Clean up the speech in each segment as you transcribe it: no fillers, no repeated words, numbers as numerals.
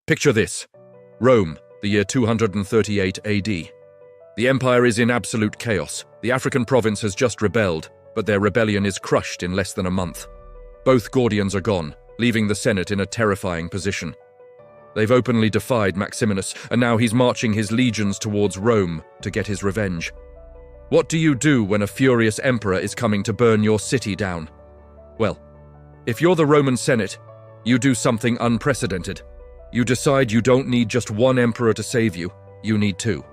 Picture this. Rome, the year 238 AD. The empire is in absolute chaos. The African province has just rebelled, but their rebellion is crushed in less than a month. Both Gordians are gone, leaving the Senate in a terrifying position. They've openly defied Maximinus, and now he's marching his legions towards Rome to get his revenge. What do you do when a furious emperor is coming to burn your city down? Well, if you're the Roman Senate, you do something unprecedented. You decide you don't need just one emperor to save you, you need two.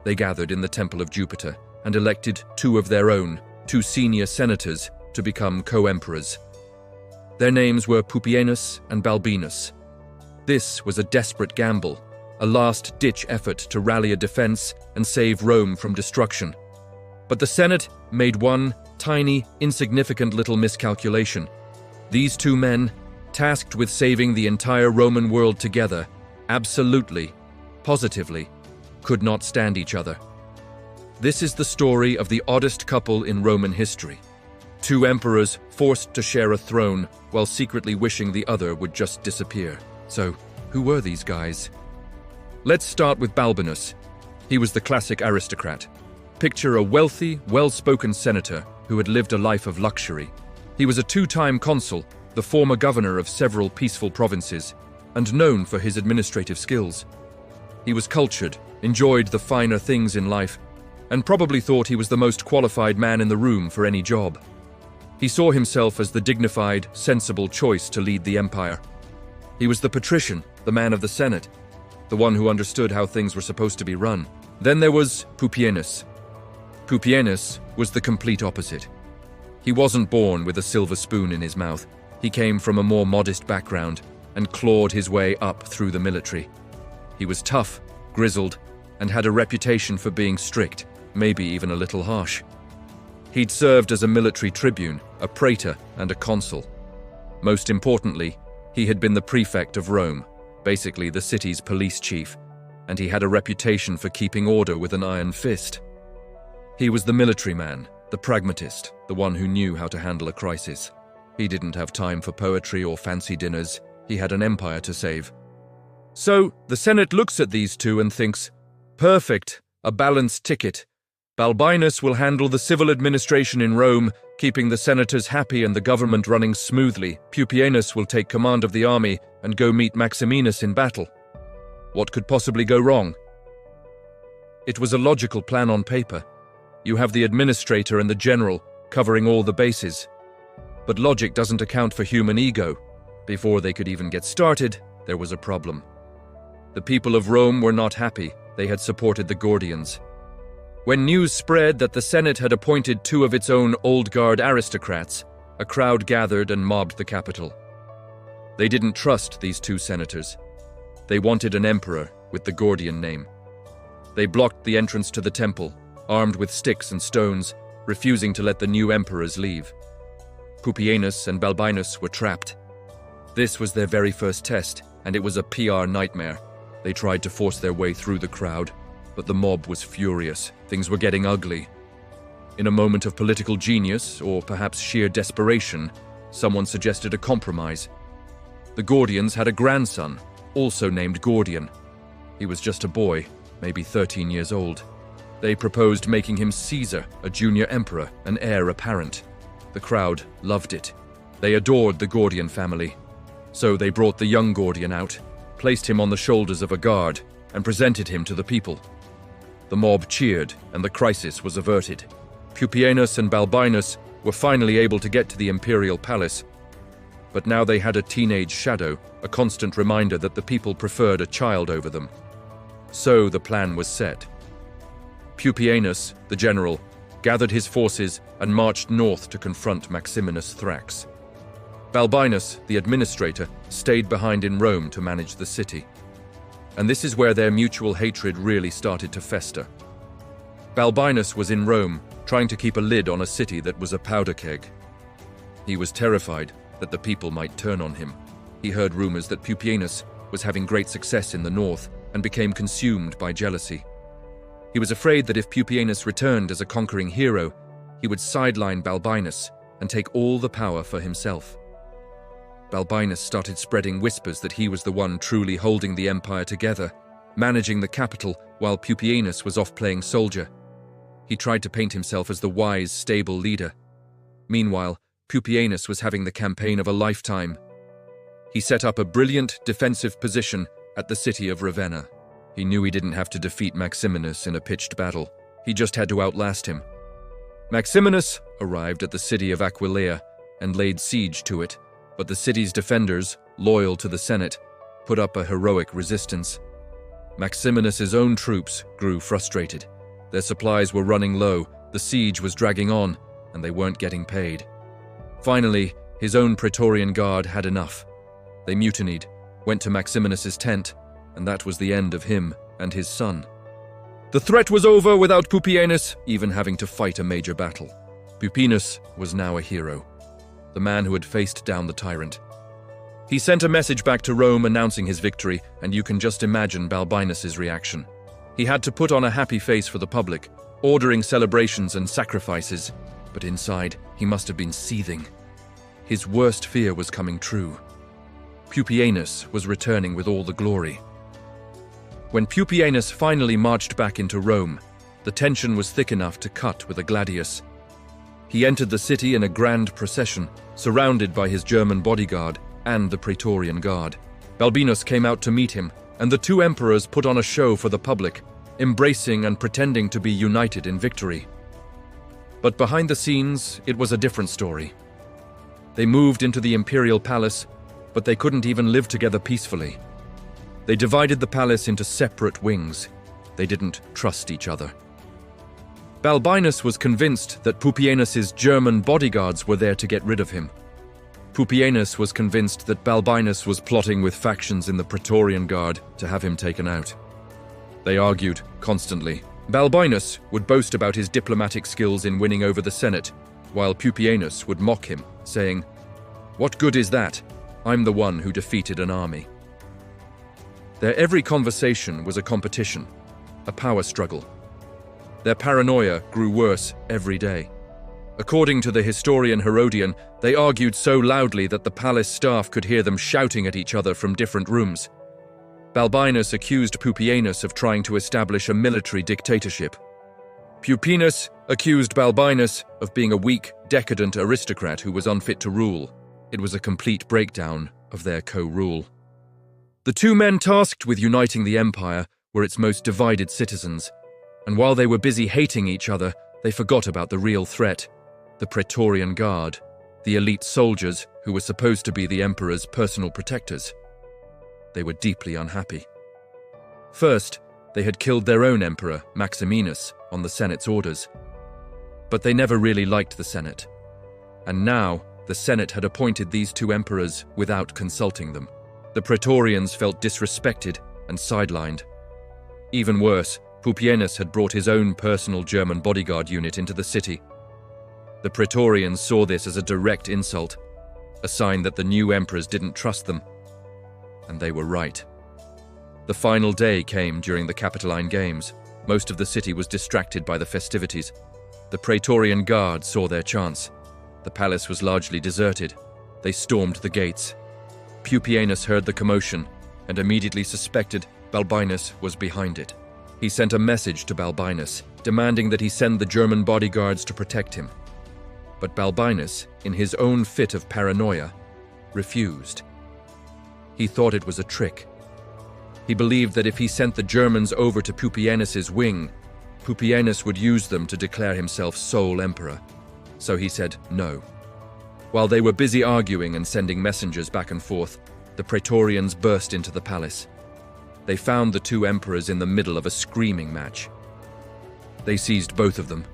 They gathered in the Temple of Jupiter and elected two of their own, two senior senators, to become co-emperors. Their names were Pupienus and Balbinus. This was a desperate gamble, a last-ditch effort to rally a defense and save Rome from destruction. But the Senate made one tiny, insignificant little miscalculation. These two men, tasked with saving the entire Roman world together, absolutely, positively, could not stand each other. This is the story of the oddest couple in Roman history. Two emperors forced to share a throne while secretly wishing the other would just disappear. So, who were these guys? Let's start with Balbinus. He was the classic aristocrat. Picture a wealthy, well-spoken senator who had lived a life of luxury. He was a two-time consul, the former governor of several peaceful provinces, and known for his administrative skills. He was cultured, enjoyed the finer things in life, and probably thought he was the most qualified man in the room for any job. He saw himself as the dignified, sensible choice to lead the empire. He was the patrician, the man of the Senate, the one who understood how things were supposed to be run. Then there was Pupienus. Pupienus was the complete opposite. He wasn't born with a silver spoon in his mouth. He came from a more modest background and clawed his way up through the military. He was tough, grizzled, and had a reputation for being strict, maybe even a little harsh. He'd served as a military tribune, a praetor, and a consul. Most importantly, he had been the prefect of Rome, basically the city's police chief, and he had a reputation for keeping order with an iron fist. He was the military man, the pragmatist, the one who knew how to handle a crisis. He didn't have time for poetry or fancy dinners. He had an empire to save. So, the Senate looks at these two and thinks, perfect, a balanced ticket. Balbinus will handle the civil administration in Rome, keeping the senators happy and the government running smoothly. Pupienus will take command of the army and go meet Maximinus in battle. What could possibly go wrong? It was a logical plan on paper. You have the administrator and the general covering all the bases. But logic doesn't account for human ego. Before they could even get started, there was a problem. The people of Rome were not happy. They had supported the Gordians. When news spread that the Senate had appointed two of its own old guard aristocrats, a crowd gathered and mobbed the capital. They didn't trust these two senators. They wanted an emperor with the Gordian name. They blocked the entrance to the temple, armed with sticks and stones, refusing to let the new emperors leave. Pupienus and Balbinus were trapped. This was their very first test, and it was a PR nightmare. They tried to force their way through the crowd, but the mob was furious. Things were getting ugly. In a moment of political genius, or perhaps sheer desperation, someone suggested a compromise. The Gordians had a grandson, also named Gordian. He was just a boy, maybe 13 years old. They proposed making him Caesar, a junior emperor, an heir apparent. The crowd loved it. They adored the Gordian family. So they brought the young Gordian out, placed him on the shoulders of a guard, and presented him to the people. The mob cheered, and the crisis was averted. Pupienus and Balbinus were finally able to get to the imperial palace. But now they had a teenage shadow, a constant reminder that the people preferred a child over them. So the plan was set. Pupienus, the general, gathered his forces and marched north to confront Maximinus Thrax. Balbinus, the administrator, stayed behind in Rome to manage the city. And this is where their mutual hatred really started to fester. Balbinus was in Rome, trying to keep a lid on a city that was a powder keg. He was terrified that the people might turn on him. He heard rumors that Pupienus was having great success in the north and became consumed by jealousy. He was afraid that if Pupienus returned as a conquering hero, he would sideline Balbinus and take all the power for himself. Balbinus started spreading whispers that he was the one truly holding the empire together, managing the capital while Pupienus was off playing soldier. He tried to paint himself as the wise, stable leader. Meanwhile, Pupienus was having the campaign of a lifetime. He set up a brilliant defensive position at the city of Ravenna. He knew he didn't have to defeat Maximinus in a pitched battle. He just had to outlast him. Maximinus arrived at the city of Aquileia and laid siege to it, but the city's defenders, loyal to the Senate, put up a heroic resistance. Maximinus's own troops grew frustrated. Their supplies were running low, the siege was dragging on, and they weren't getting paid. Finally, his own Praetorian Guard had enough. They mutinied, went to Maximinus's tent, and that was the end of him and his son. The threat was over without Pupienus even having to fight a major battle. Pupienus was now a hero, the man who had faced down the tyrant. He sent a message back to Rome announcing his victory, and you can just imagine Balbinus's reaction. He had to put on a happy face for the public, ordering celebrations and sacrifices, but inside he must have been seething. His worst fear was coming true. Pupienus was returning with all the glory. When Pupienus finally marched back into Rome, the tension was thick enough to cut with a gladius. He entered the city in a grand procession, surrounded by his German bodyguard and the Praetorian Guard. Balbinus came out to meet him, and the two emperors put on a show for the public, embracing and pretending to be united in victory. But behind the scenes, it was a different story. They moved into the imperial palace, but they couldn't even live together peacefully. They divided the palace into separate wings. They didn't trust each other. Balbinus was convinced that Pupienus's German bodyguards were there to get rid of him. Pupienus was convinced that Balbinus was plotting with factions in the Praetorian Guard to have him taken out. They argued constantly. Balbinus would boast about his diplomatic skills in winning over the Senate, while Pupienus would mock him, saying, "What good is that? I'm the one who defeated an army." Their every conversation was a competition, a power struggle. Their paranoia grew worse every day. According to the historian Herodian, they argued so loudly that the palace staff could hear them shouting at each other from different rooms. Balbinus accused Pupienus of trying to establish a military dictatorship. Pupienus accused Balbinus of being a weak, decadent aristocrat who was unfit to rule. It was a complete breakdown of their co-rule. The two men tasked with uniting the empire were its most divided citizens, and while they were busy hating each other, they forgot about the real threat, the Praetorian Guard, the elite soldiers who were supposed to be the emperor's personal protectors. They were deeply unhappy. First, they had killed their own emperor, Maximinus, on the Senate's orders. But they never really liked the Senate. And now, the Senate had appointed these two emperors without consulting them. The Praetorians felt disrespected and sidelined. Even worse, Pupienus had brought his own personal German bodyguard unit into the city. The Praetorians saw this as a direct insult, a sign that the new emperors didn't trust them. And they were right. The final day came during the Capitoline Games. Most of the city was distracted by the festivities. The Praetorian Guard saw their chance. The palace was largely deserted. They stormed the gates. Pupienus heard the commotion and immediately suspected Balbinus was behind it. He sent a message to Balbinus, demanding that he send the German bodyguards to protect him. But Balbinus, in his own fit of paranoia, refused. He thought it was a trick. He believed that if he sent the Germans over to Pupienus's wing, Pupienus would use them to declare himself sole emperor. So he said no. While they were busy arguing and sending messengers back and forth, the Praetorians burst into the palace. They found the two emperors in the middle of a screaming match. They seized both of them.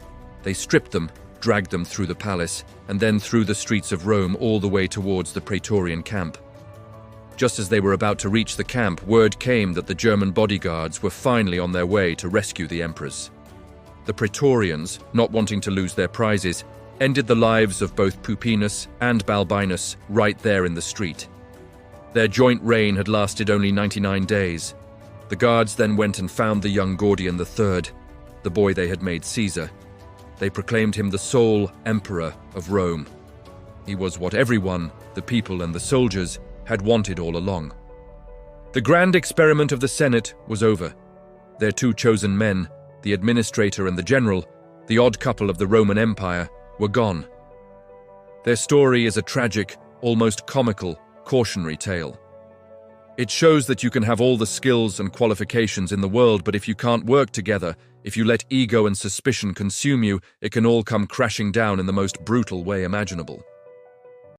They stripped them, dragged them through the palace, and then through the streets of Rome all the way towards the Praetorian camp. Just as they were about to reach the camp, word came that the German bodyguards were finally on their way to rescue the emperors. The Praetorians, not wanting to lose their prizes, ended the lives of both Pupienus and Balbinus right there in the street. Their joint reign had lasted only 99 days. The guards then went and found the young Gordian III, the boy they had made Caesar. They proclaimed him the sole emperor of Rome. He was what everyone, the people and the soldiers, had wanted all along. The grand experiment of the Senate was over. Their two chosen men, the administrator and the general, the odd couple of the Roman Empire, were gone. Their story is a tragic, almost comical, cautionary tale. It shows that you can have all the skills and qualifications in the world, but if you can't work together, if you let ego and suspicion consume you, it can all come crashing down in the most brutal way imaginable.